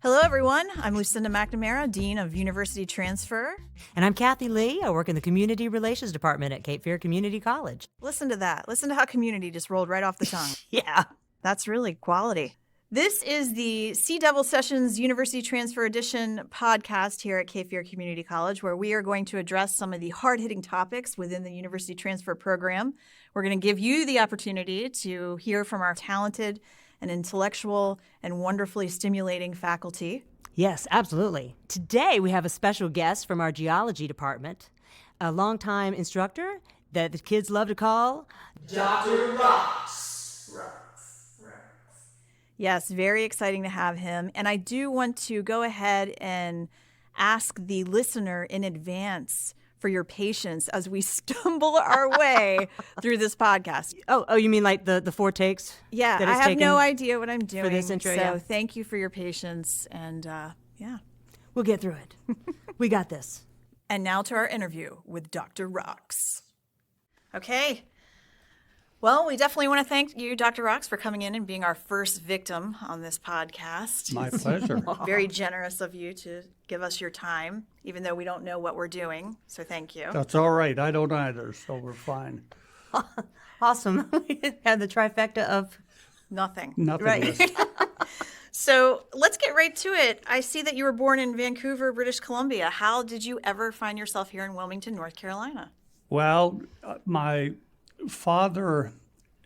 Hello, everyone. I'm Lucinda McNamara, Dean of University Transfer. And I'm Kathie Lee. I work in the Community Relations Department at Cape Fear Community College. Listen to that. Listen to how community just rolled right off the tongue. Yeah. That's really quality. This is the Sea Devil Sessions University Transfer Edition podcast here at Cape Fear Community College, where we are going to address some of the hard-hitting topics within the University Transfer program. We're going to give you the opportunity to hear from our talented and intellectual and wonderfully stimulating faculty. Yes, absolutely. Today we have a special guest from our geology department, a longtime instructor that the kids love to call Dr. Rocks. Yes, very exciting to have him. And I do want to go ahead and ask the listener in advance for your patience as we stumble our way through this podcast. Oh, you mean like the four takes? Yeah, that I it's have taken no idea what I'm doing. for this intro, so yeah. Thank you for your patience. And yeah. We'll get through it. We got this. And now to our interview with Dr. Rocks. Okay. Well, we definitely want to thank you, Dr. Rocks, for coming in and being our first victim on this podcast. My pleasure. Very generous of you to give us your time, even though we don't know what we're doing. So thank you. That's all right. I don't either, so we're fine. Awesome. We had the trifecta of Nothing. Nothingness. Right. So let's get right to it. I see that you were born in Vancouver, British Columbia. How did you ever find yourself here in Wilmington, North Carolina? Well, my father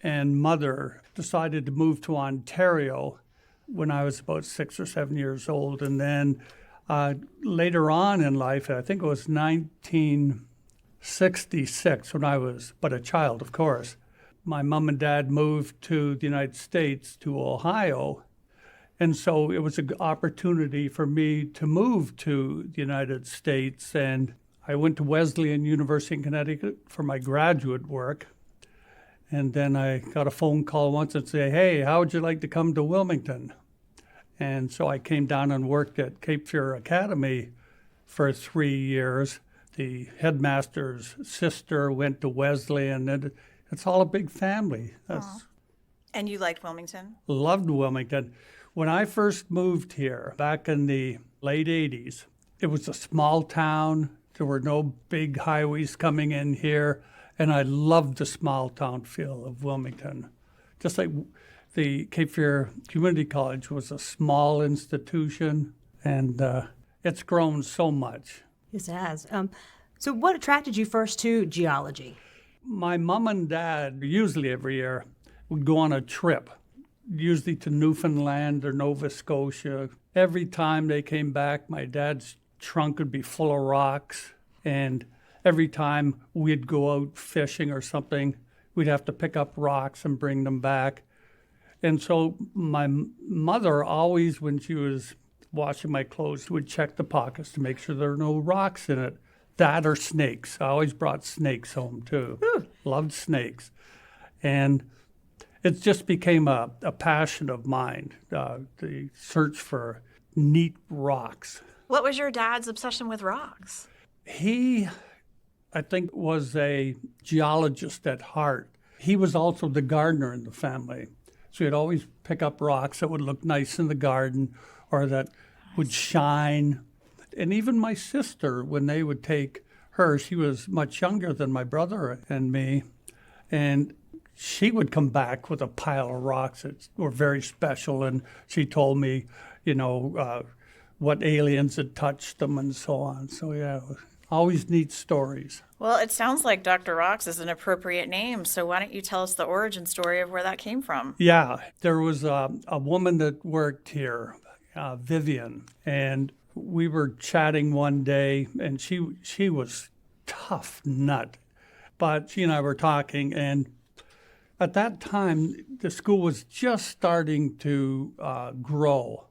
and mother decided to move to Ontario when I was about 6 or 7 years old. And then later on in life, I think it was 1966 when I was but a child, of course, my mom and dad moved to the United States, to Ohio. And so it was an opportunity for me to move to the United States. And I went to Wesleyan University in Connecticut for my graduate work. And then I got a phone call once and say, hey, how would you like to come to Wilmington? And so I came down and worked at Cape Fear Academy for 3 years. The headmaster's sister went to Wesleyan, and it's all a big family. And you liked Wilmington? Loved Wilmington. When I first moved here back in the late 80s, it was a small town. There were no big highways coming in here. And I loved the small town feel of Wilmington. Just like the Cape Fear Community College was a small institution, and it's grown so much. Yes, it has. So what attracted you first to geology? My mom and dad, usually every year, would go on a trip, usually to Newfoundland or Nova Scotia. Every time they came back, my dad's trunk would be full of rocks, and every time we'd go out fishing or something, we'd have to pick up rocks and bring them back. And so my mother always, when she was washing my clothes, would check the pockets to make sure there were no rocks in it. That or snakes. I always brought snakes home, too. Loved snakes. And it just became a passion of mine, the search for neat rocks. What was your dad's obsession with rocks? He, I think, was a geologist at heart. He was also the gardener in the family. So he'd always pick up rocks that would look nice in the garden or that would shine. And even my sister, when they would take her, she was much younger than my brother and me, and she would come back with a pile of rocks that were very special. And she told me, what aliens had touched them and so on. So, yeah, always neat stories. Well, it sounds like Dr. Rocks is an appropriate name, so why don't you tell us the origin story of where that came from? Yeah, there was a woman that worked here, Vivian, and we were chatting one day, and she was tough nut, but she and I were talking, and at that time, the school was just starting to grow.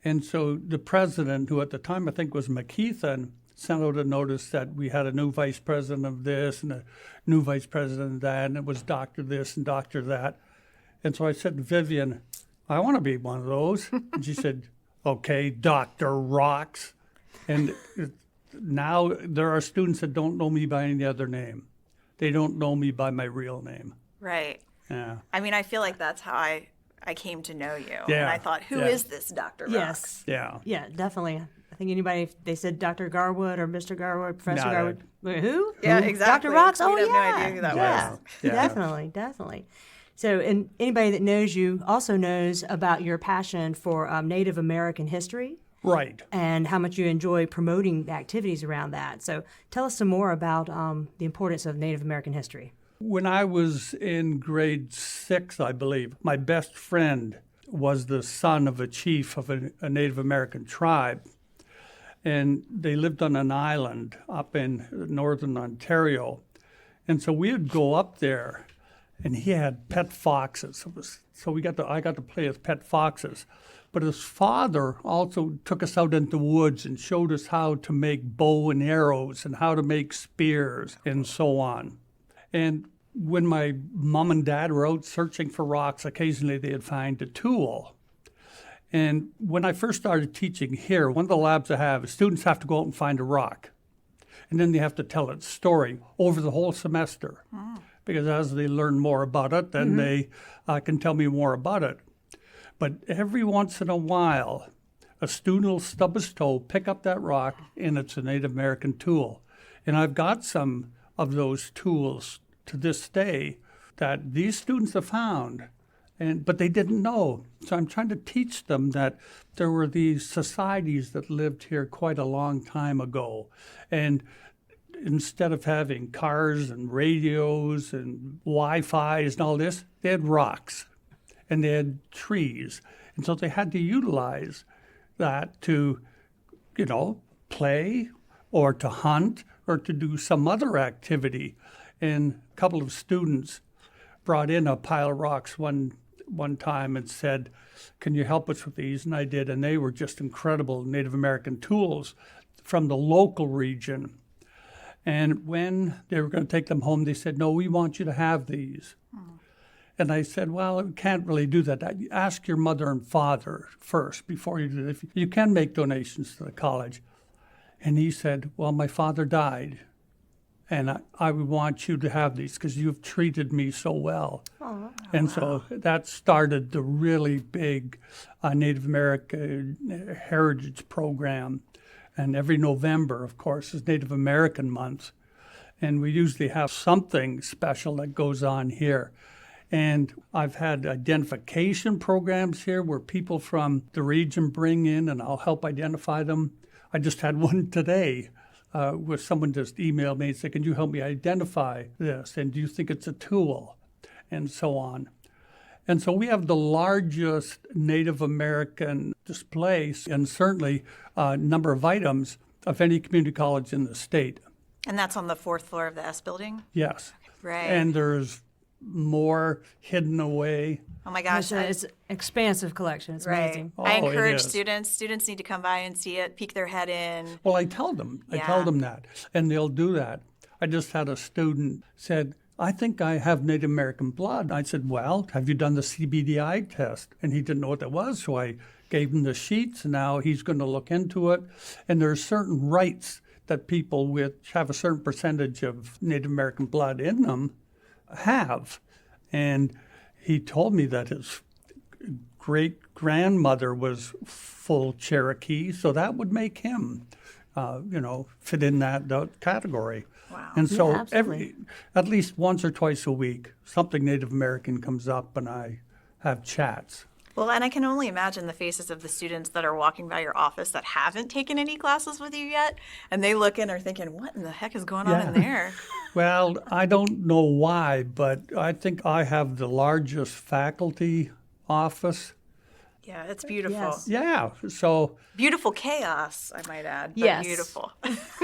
And so the president, who at the time I think was McKeithen, sent out a notice that we had a new vice president of this and a new vice president of that, and it was doctor this and doctor that. And so I said to Vivian, I want to be one of those. And she said, okay, Dr. Rocks. And now there are students that don't know me by any other name. They don't know me by my real name. Right. Yeah. I mean, I feel like that's how I I came to know you. Yeah. And I thought, who is this Dr. Rocks? Yeah. Yeah, definitely. I think anybody, if they said Dr. Garwood or Mr. Garwood, Professor Not Garwood, wait, who? Yeah, Who? exactly. Dr. Rocks? Oh, We'd have yeah. no idea who that was. Yeah. Definitely. So, and anybody that knows you also knows about your passion for Native American history. Right. And how much you enjoy promoting the activities around that. So tell us some more about the importance of Native American history. When I was in grade 6, I believe, my best friend was the son of a chief of a Native American tribe. And they lived on an island up in northern Ontario. And so we would go up there, and he had pet foxes. I got to play with pet foxes. But his father also took us out into the woods and showed us how to make bow and arrows and how to make spears and so on. And when my mom and dad were out searching for rocks, occasionally they'd find a tool. And when I first started teaching here, one of the labs I have is students have to go out and find a rock. And then they have to tell its story over the whole semester. Because as they learn more about it, then they can tell me more about it. But every once in a while, a student will stub his toe, pick up that rock, and it's a Native American tool. And I've got some of those tools to this day that these students have found, but they didn't know. So I'm trying to teach them that there were these societies that lived here quite a long time ago. And instead of having cars and radios and Wi-Fi's and all this, they had rocks and they had trees. And so they had to utilize that to, play or to hunt or to do some other activity. And a couple of students brought in a pile of rocks one time and said, "Can you help us with these?" And I did, and they were just incredible Native American tools from the local region. And when they were going to take them home, they said, "No, we want you to have these." And I said, "Well, we can't really do that. Ask your mother and father first before you do that. You can make donations to the college." And he said, "Well, my father died, and I would want you to have these because you've treated me so well." And so that started the really big Native American Heritage Program. And every November, of course, is Native American Month. And we usually have something special that goes on here. And I've had identification programs here where people from the region bring in, and I'll help identify them. I just had one today where someone just emailed me and said, "Can you help me identify this? And do you think it's a tool?" And so on. And so we have the largest Native American display and certainly number of items of any community college in the state. And that's on the 4th floor of the S building? Yes. Right. And there's more hidden away. Oh my gosh. It's an expansive collection. It's amazing. I Oh, it encourage is. students need to come by and see it, peek their head in. Well, I tell them that, and they'll do that. I just had a student said, "I think I have Native American blood." I said, "Well, have you done the CBDI test?" And he didn't know what that was, so I gave him the sheets, and now he's going to look into it. And there are certain rights that people which have a certain percentage of Native American blood in them have. And he told me that his great-grandmother was full Cherokee, so that would make him, fit in that category. Wow. And so absolutely. at least once or twice a week, something Native American comes up and I have chats. Well, and I can only imagine the faces of the students that are walking by your office that haven't taken any classes with you yet, and they look in and are thinking, "What in the heck is going on in there?" Well, I don't know why, but I think I have the largest faculty office. Yeah, it's beautiful. Yes. Yeah, so Beautiful chaos, I might add. But Yes. beautiful.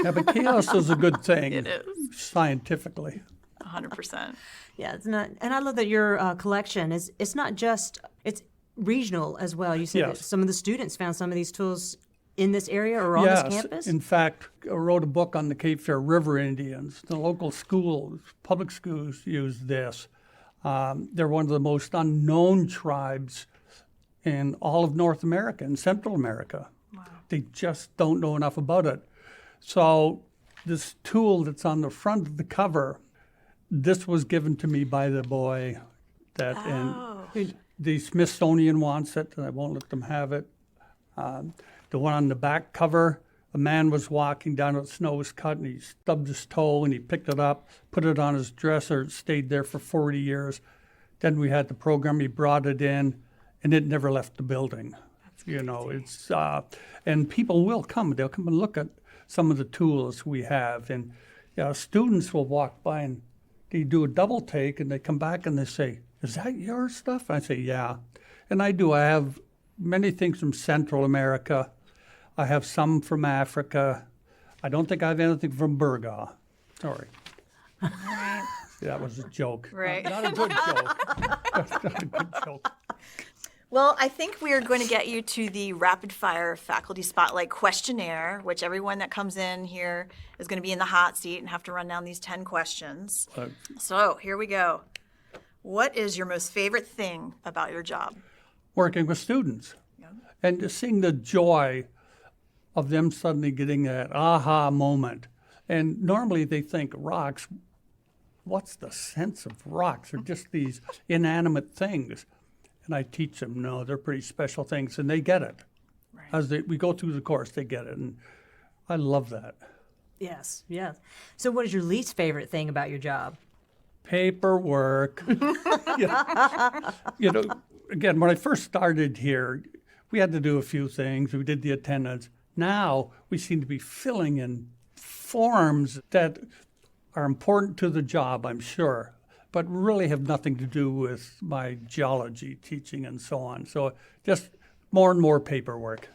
but chaos is a good thing. It is. Scientifically. 100%. Yeah, it's not, and I love that your collection it's not just, it's regional as well. You said Yes. that some of the students found some of these tools in this area or on this campus? In fact, I wrote a book on the Cape Fear River Indians. The local schools, public schools, use this. They're one of the most unknown tribes in all of North America and Central America. Wow. They just don't know enough about it. So this tool that's on the front of the cover, this was given to me by the boy that The Smithsonian wants it, and I won't let them have it. The one on the back cover, a man was walking down, the snow was cut, and he stubbed his toe, and he picked it up, put it on his dresser, it stayed there for 40 years. Then we had the program, he brought it in, and it never left the building. It's and people will come. They'll come and look at some of the tools we have, and students will walk by and they do a double take, and they come back and they say, "Is that your stuff?" I say, "Yeah," and I do. I have many things from Central America. I have some from Africa. I don't think I have anything from Burga. Sorry. Right. That was a joke. Right. Not a good joke. Not a good joke. Well, I think we are going to get you to the rapid fire faculty spotlight questionnaire, which everyone that comes in here is going to be in the hot seat and have to run down these 10 questions. So here we go. What is your most favorite thing about your job? Working with students. Yeah. And just seeing the joy of them suddenly getting that aha moment. And normally they think rocks, what's the sense of rocks? They're just these inanimate things. And I teach them, no, they're pretty special things, and they get it. Right. As we go through the course, they get it, and I love that. Yes, yes. So what is your least favorite thing about your job? Paperwork. Again, when I first started here, we had to do a few things. We did the attendance. Now we seem to be filling in forms that are important to the job, I'm sure, but really have nothing to do with my geology teaching and so on. So just more and more paperwork.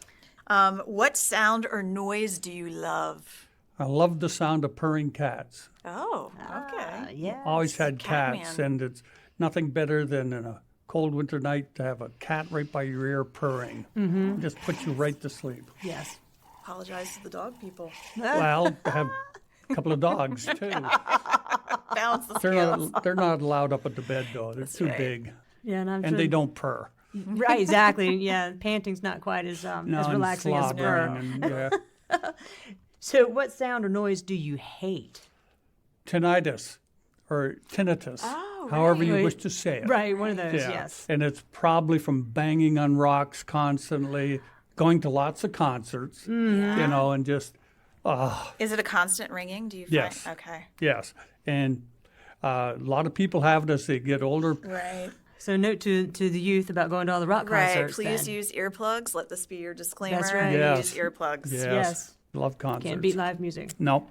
What sound or noise do you love? I love the sound of purring cats. Oh, okay. Yeah. Always had Catman. cats, and it's nothing better than in a cold winter night to have a cat right by your ear purring. Mm-hmm. Just puts you right to sleep. Yes. Apologize to the dog people. Well, I have a couple of dogs, too. Balance the scales. They're not allowed up at the bed, though. They're too right. big, Yeah, and I'm and sure. they don't purr. Right, exactly. Yeah, panting's not quite as No, relaxing and as a purr. slobbering and, yeah. So, what sound or noise do you hate? Tinnitus or tinnitus, Oh, however you right. wish to say it. Right, one of those. Yeah. Yes. And it's probably from banging on rocks constantly, going to lots of concerts, and just, Is it a constant ringing? Do you find? Yes. Okay. yes. And a lot of people have it as they get older. Right. So, note to the youth about going to all the rock Right. concerts. Please then. use earplugs. Let this be your disclaimer. That's right. Yes. Use earplugs. Yes. Yes. Love concerts. Can't beat live music. No.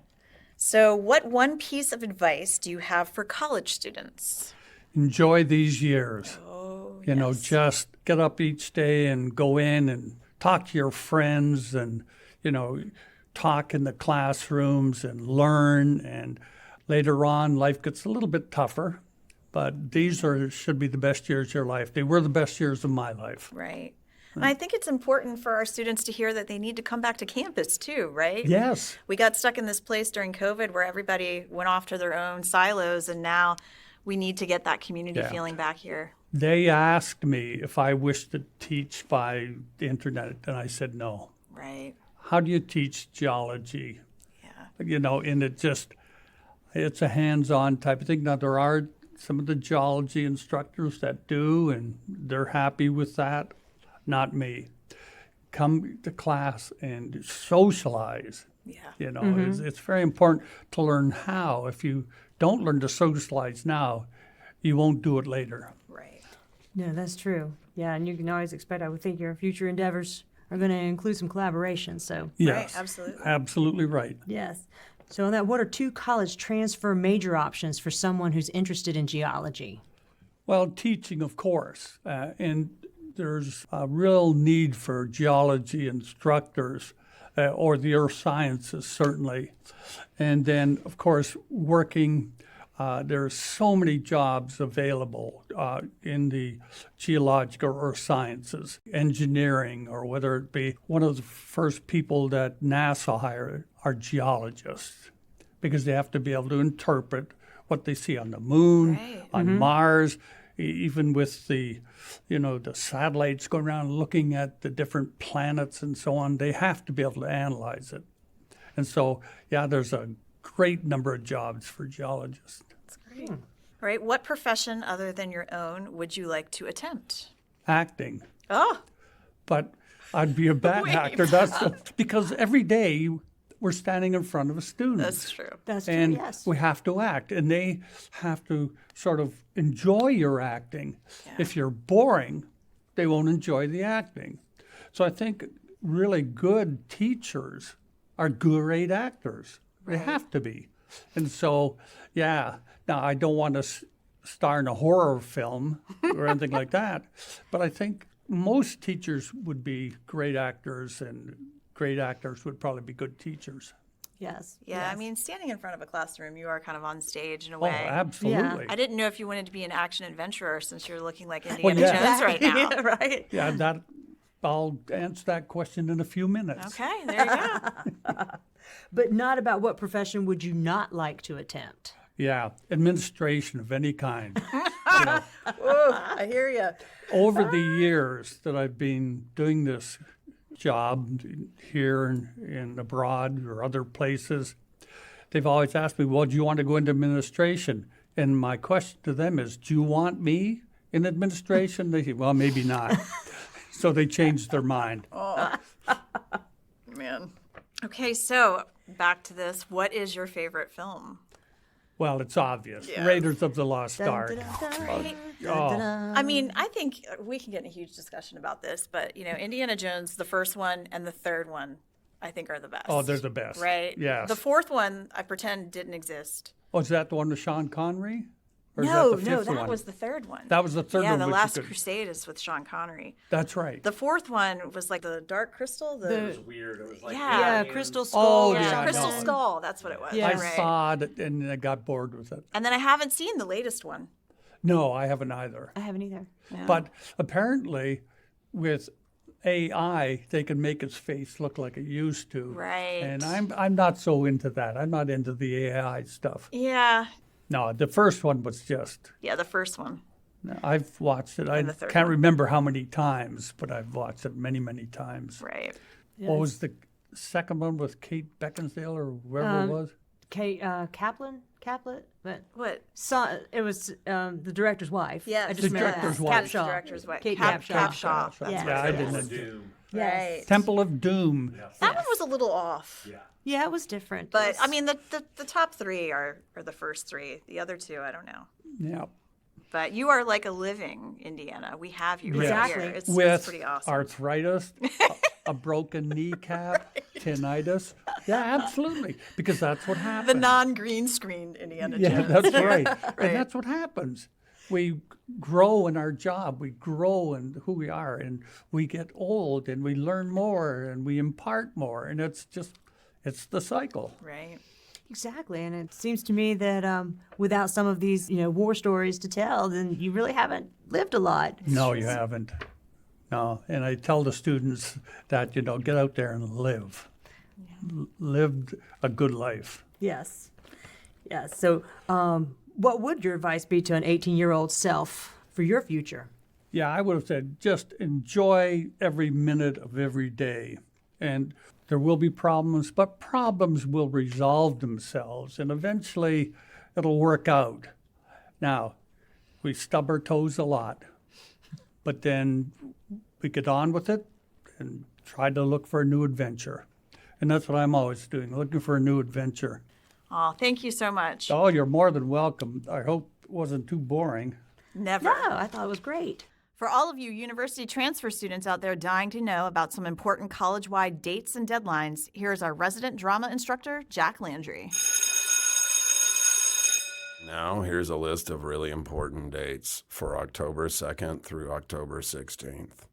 So, what one piece of advice do you have for college students? Enjoy these years. Oh, Just get up each day and go in and talk to your friends and, talk in the classrooms and learn. And later on, life gets a little bit tougher, but these should be the best years of your life. They were the best years of my life. Right. And I think it's important for our students to hear that they need to come back to campus too, right? Yes. We got stuck in this place during COVID where everybody went off to their own silos, and now we need to get that community Yeah. feeling back here. They asked me if I wished to teach by the internet, and I said no. Right. How do you teach geology? Yeah. And it's a hands-on type of thing. Now, there are some of the geology instructors that do, and they're happy with that. Not me. Come to class and socialize. Yeah. It's very important to learn how. If you don't learn to socialize now, you won't do it later. Right. No, that's true. Yeah, and you can always expect, I would think, your future endeavors are going to include some collaboration. So, Yes, absolutely. Absolutely right. yes. So, on that, what are 2 college transfer major options for someone who's interested in geology? Well, teaching, of course, and there's a real need for geology instructors or the earth sciences, certainly. And then, of course, working, there's so many jobs available in the geological earth sciences, engineering, or whether it be one of the first people that NASA hired are geologists, because they have to be able to interpret what they see on the moon, Right. on Mars, even with the satellites going around looking at the different planets and so on. They have to be able to analyze it. And so, there's a great number of jobs for geologists. That's great. All right. What profession other than your own would you like to attempt? acting. Oh, But I'd be a bad actor. Because every day we're standing in front of a student. that's true. That's true, And yes. we have to act, and they have to sort of enjoy your acting. If you're boring, they won't enjoy the acting. So I think really good teachers are great actors. They have to be. And so, yeah, now I don't want to star in a horror film or anything like that, but I think most teachers would be great actors, and great actors would probably be good teachers. Yes. Yeah, yes. I mean, standing in front of a classroom, you are kind of on stage in a Oh, way. absolutely. I didn't know if you wanted to be an action adventurer since you're looking like Well, Indiana yeah. Jones right now. Yeah, right. Yeah, that I'll answer that question in a few minutes. Okay, there you go. But not about what profession would you not like to attempt? Yeah, administration of any kind. I hear you. Over the years that I've been doing this job here and abroad or other places, they've always asked me, well, do you want to go into administration? And my question to them is, do you want me in administration? They say, well, maybe not. So they changed their mind. Man. Okay, so back to this. What is your favorite film? Well, it's obvious. Yes. Raiders of the Lost Ark. I mean, I think we can get in a huge discussion about this, but Indiana Jones, the first one and the third one, I think are the best. Oh, they're the best. Right? Yes. The fourth one, I pretend didn't exist. Oh, is that the one with Sean Connery? Or is No, that the no, fifth that one? was the third one. That was the third yeah, one. The which Last you could- Crusade is with Sean Connery. That's right. The fourth one was like the Dark Crystal. The- Weird. It was like Yeah. Yeah, Crystal Skull. Oh, or yeah, something. Crystal no. Skull. That's what it was. Yeah. I right. saw it and I got bored with it. And then I haven't seen the latest one. No, I haven't either. I haven't either. But apparently, with AI, they can make his face look like it used to. Right. And I'm not so into that. I'm not into the AI stuff. Yeah. No, the first one was just. Yeah, the first one. I've watched it. I And the third can't one. remember how many times, but I've watched it many, many times. Right. What was the second one with Kate Beckinsale or whoever it was? Kate Caplet, but What? it was the director's wife. Yes. I just The remember director's that. wife. Capshaw. Director's wife. Kate Capshaw. Capshaw. Yeah. Yeah, I didn't. Doom. Right. Temple of Doom. That one was a little off. Yeah. Yeah, it was different. But I mean, the top three are the first three. The other two, I don't know. Yeah. But you are like a living Indiana. We have you right Exactly. here. It's With pretty awesome. arthritis, a broken kneecap, tinnitus. Yeah, absolutely. Because that's what The happens. non-green screen Indiana Yeah, Jones. that's right. And that's what happens. We grow in our job. We grow in who we are. And we get old and we learn more and we impart more. And it's the cycle. Right. exactly, and it seems to me that without some of these, war stories to tell, then you really haven't lived a lot. No, you haven't. No. And I tell the students that, get out there and live. Live a good life. Yes. Yes. So, what would your advice be to an 18-year-old self for your future? Yeah, I would have said just enjoy every minute of every day. And there will be problems, but problems will resolve themselves and eventually it'll work out. Now, we stub our toes a lot, but then we get on with it and try to look for a new adventure. And that's what I'm always doing, looking for a new adventure. Oh, thank you so much. Oh, you're more than welcome. I hope it wasn't too boring. Never. No, I thought it was great. For all of you university transfer students out there dying to know about some important college-wide dates and deadlines, here's our resident drama instructor, Jack Landry. Now, here's a list of really important dates for October 2nd through October 16th.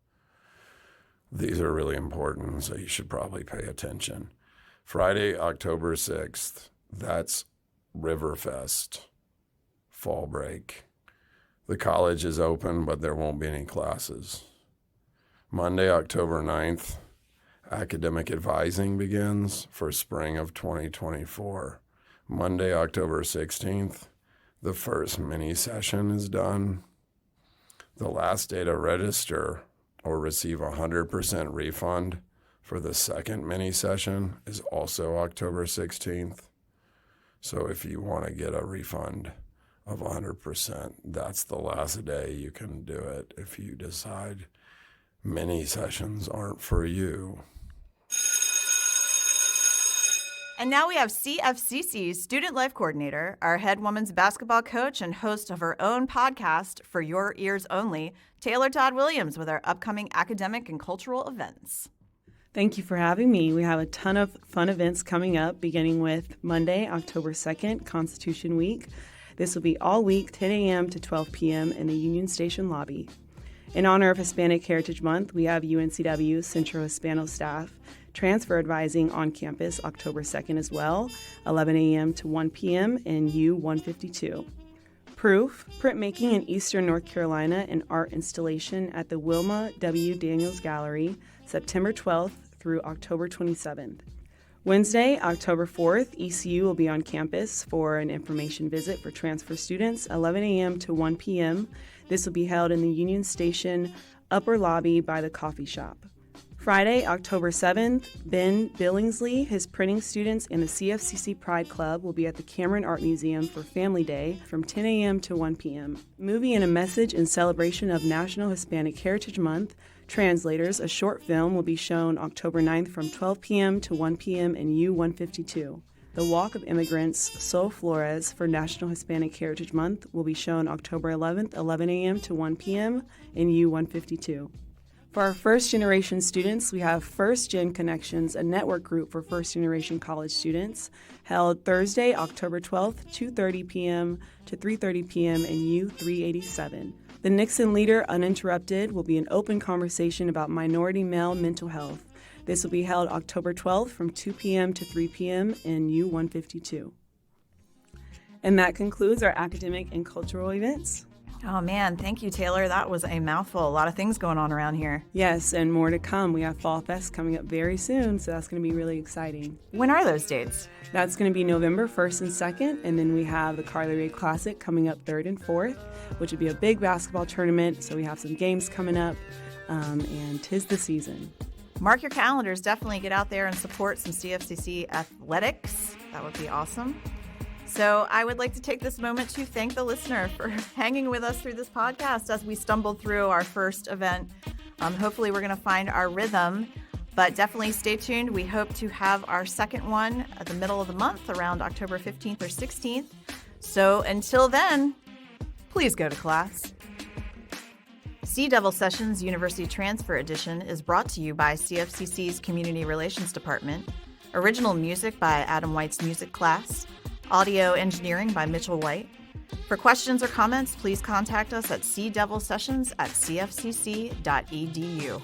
These are really important, so you should probably pay attention. Friday, October 6th, that's Riverfest, fall break. The college is open, but there won't be any classes. Monday, October 9th, academic advising begins for spring of 2024. Monday, October 16th, the first mini session is done. The last day to register or receive a 100% refund for the second mini session is also October 16th. So if you want to get a refund of 100%. That's the last day you can do it if you decide mini sessions aren't for you. And now we have CFCC's Student Life Coordinator, our head women's basketball coach and host of her own podcast, For Your Ears Only, Taylor Todd Williams, with our upcoming academic and cultural events. Thank you for having me. We have a ton of fun events coming up, beginning with Monday, October 2nd, Constitution Week. This will be all week, 10 a.m. to 12 p.m. in the Union Station lobby. In honor of Hispanic Heritage Month, we have UNCW Centro Hispano staff transfer advising on campus October 2nd as well, 11 a.m. to 1 p.m. in U152. Proof, printmaking in Eastern North Carolina, and art installation at the Wilma W. Daniels Gallery, September 12th through October 27th. Wednesday, October 4th, ECU will be on campus for an information visit for transfer students, 11 a.m. to 1 p.m. This will be held in the Union Station upper lobby by the coffee shop. Friday, October 7th, Ben Billingsley, his printing students, and the CFCC Pride Club will be at the Cameron Art Museum for Family Day from 10 a.m. to 1 p.m. Movie and a Message in celebration of National Hispanic Heritage Month, Translators, a short film, will be shown October 9th from 12 p.m. to 1 p.m. in U152. The Walk of Immigrants, Sol Flores, for National Hispanic Heritage Month will be shown October 11th, 11 a.m. to 1 p.m. in U152. For our first-generation students, we have First Gen Connections, a network group for first-generation college students, held Thursday, October 12th, 2:30 p.m. to 3:30 p.m. in U387. The Nixon Leader Uninterrupted will be an open conversation about minority male mental health. This will be held October 12th from 2 p.m. to 3 p.m. in U152. And that concludes our academic and cultural events. Oh man, thank you, Taylor. That was a mouthful. A lot of things going on around here. Yes, and more to come. We have Fall Fest coming up very soon, so that's going to be really exciting. When are those dates? That's going to be November 1st and 2nd, and then we have the Carly Rae Classic coming up 3rd and 4th, which would be a big basketball tournament, so we have some games coming up, and 'tis the season. Mark your calendars. Definitely get out there and support some CFCC athletics. That would be awesome. So I would like to take this moment to thank the listener for hanging with us through this podcast as we stumbled through our first event. Hopefully we're going to find our rhythm, but definitely stay tuned. We hope to have our second one at the middle of the month, around October 15th or 16th. So until then, please go to class. Sea Devil Sessions University Transfer Edition is brought to you by CFCC's Community Relations Department. Original music by Adam White's music class. Audio engineering by Mitchell White. For questions or comments, please contact us at seadevilsessions@cfcc.edu.